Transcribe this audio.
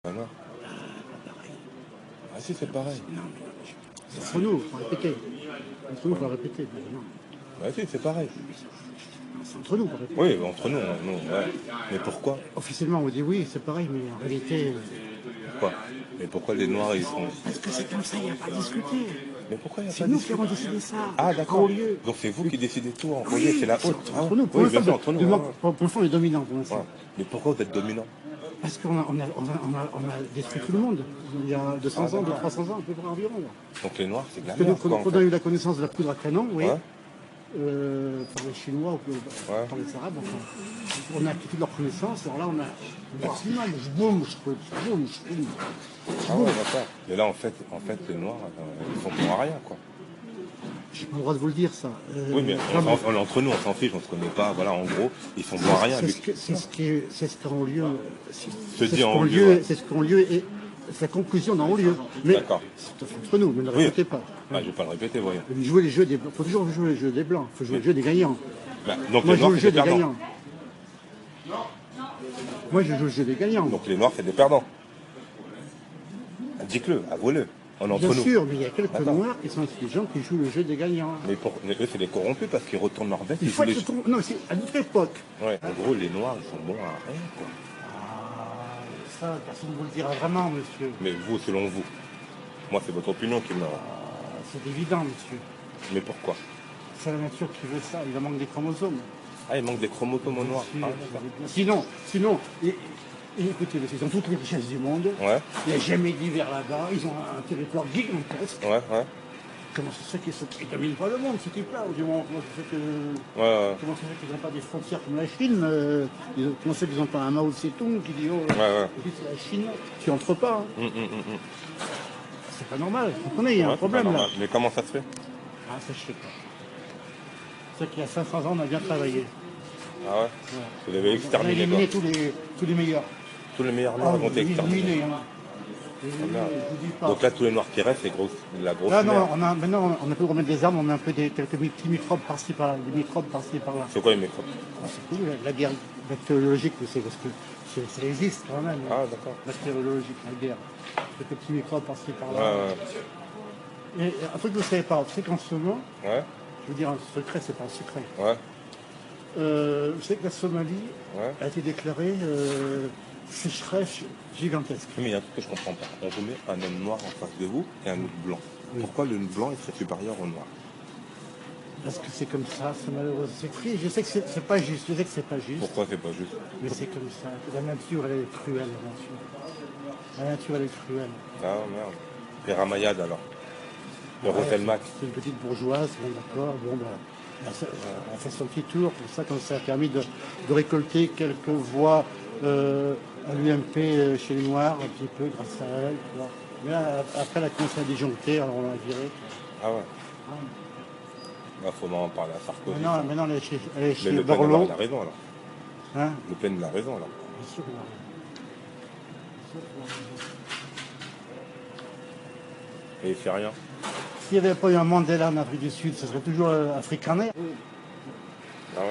Ah non. Pas pareil. Ah si, c'est pareil. Non, mais entre nous, il faut répéter. Entre nous, il faut répéter. Non. Ah si, c'est pareil. C'est entre nous, il faut répéter. Oui, entre nous, ouais. Mais pourquoi? Officiellement, on dit oui, c'est pareil, mais en réalité. Pourquoi? Mais pourquoi les Noirs, ils sont... Parce que c'est comme ça, il n'y a pas à discuter. Mais pourquoi il n'y a pas C'est nous qui avons décidé ça. Ah d'accord. Au lieu. Donc c'est vous qui décidez tout en Oui, c'est la c'est haute. entre nous. Pour Oui, l'instant, bien sûr, entre nous. Ouais. pour l'instant, on est dominant. Pour l'instant. Ouais. Mais pourquoi vous êtes dominant? Parce qu'on a détruit tout le monde. Il y a 200 ans, 300 ans, à peu près environ. Donc les Noirs, c'est de la Parce que merde, nous, quoi, quand on a eu la connaissance de la poudre à canon, oui, Ouais. par les Chinois ou par les Arabes, enfin, on a acquis leur connaissance. Alors là, on a boum, Ah ouais, d'accord. Et là, en fait, les Noirs, ils sont pour rien, quoi. j'ai pas le droit de vous le dire, ça. Oui, mais entre nous, on s'en fiche, on se connaît pas. Voilà, en gros, ils sont pour rien. C'est ce qu'ont lieu. Se dit en lieu. C'est ce qu'ont lieu et c'est la conclusion dans lieu. Mais D'accord. c'est entre nous, ne le répétez pas. Ah, je vais pas le répéter, voyons. Jouer les jeux des blancs. Il faut toujours jouer les jeux des blancs. Il faut jouer le jeu des gagnants. Bah, donc Moi, les je joue Noirs, le c'est jeu des des perdants. gagnants. Moi, je joue le jeu des gagnants. Donc les Noirs, c'est des perdants. Dites-le, avouez-le. Entre Bien nous. sûr, mais il y a quelques Attends. Noirs qui sont intelligents qui jouent le jeu des gagnants. Mais eux, c'est des corrompus parce qu'ils retournent leur veste. Il faut être non, c'est à notre époque. Ouais, en gros, les Noirs, ils sont bons à rien, quoi. Ah, ça, personne ne vous le dira vraiment, monsieur. Mais vous, selon vous. Moi, c'est votre opinion qui me... C'est évident, monsieur. Mais pourquoi? C'est la nature qui veut ça. Il en manque des chromosomes. Ah, il manque des chromosomes noirs. Ah, Sinon, écoutez, ils ont toutes les richesses du monde. ouais, Il n'y a jamais d'hiver là-bas. Ils ont un territoire gigantesque. ouais. Comment ça se fait qu'ils ne dominent pas le monde, ce type-là? Ou du moins, comment ça se fait comment ça se fait qu'ils n'ont pas des frontières comme la Chine? Comment ça se fait qu'ils n'ont pas un Mao Tse-tung qui dit Ouais. c'est la Chine, tu entres pas. Hein. C'est pas normal, vous comprenez, il y a un problème là. Mais comment ça se fait? Ah, ça je sais pas. C'est qu'il y a 500 ans, on a bien travaillé. Ah ouais, vous l'avez On a exterminé, quoi. éliminé tous les meilleurs. Tous les meilleurs Noirs ont été exterminés. Éliminé, hein. Merde. Je vous dis pas. Donc là, tous les Noirs qui restent, c'est la grosse Là, merde. non, maintenant, on a pu remettre des armes, on met un peu quelques petits microbes par-ci par-là, des microbes par-ci par-là. C'est quoi les microbes? Ah, c'est cool, la guerre bactériologique, vous savez, parce que ça existe quand même. Ah, d'accord. Bactériologique, la guerre. Quelques petits microbes par-ci par-là. Ouais. Et un truc que vous ne savez pas, c'est qu'en ce moment, Ouais, je veux dire un secret, c'est pas un secret. ouais, Vous savez que la Somalie ouais. a été déclarée sécheresse gigantesque. Mais il y a un truc que je comprends pas. On vous met un homme noir en face de vous et un autre blanc. Oui. Pourquoi le blanc il serait supérieur au noir? Parce que c'est comme ça, c'est malheureux. C'est triste, je sais que c'est pas juste, je sais que c'est pas juste. Pourquoi c'est pas juste? Mais c'est comme ça. La nature, elle est cruelle, la nature. La nature, elle est cruelle. Ah merde. Les Ramayad alors. Le Rotelmac. C'est une petite bourgeoise, bon d'accord, bon ben, elle a fait son petit tour, comme ça a permis de récolter quelques voix à l'UMP chez les Noirs, un petit peu, grâce à elle. Tu vois. Mais là, après, elle a commencé à disjoncter, alors on l'a virée. Ah ouais. Là, faut en parler à Sarkozy. Maintenant, elle est chez Mais Le Pen Borloo. il a raison alors. Hein? Le Pen il a raison alors. Bien sûr qu'il a raison. Bien sûr qu'il a raison. Et il fait rien. S'il n'y avait pas eu un Mandela en Afrique du Sud, ce serait toujours africain. Ah ouais.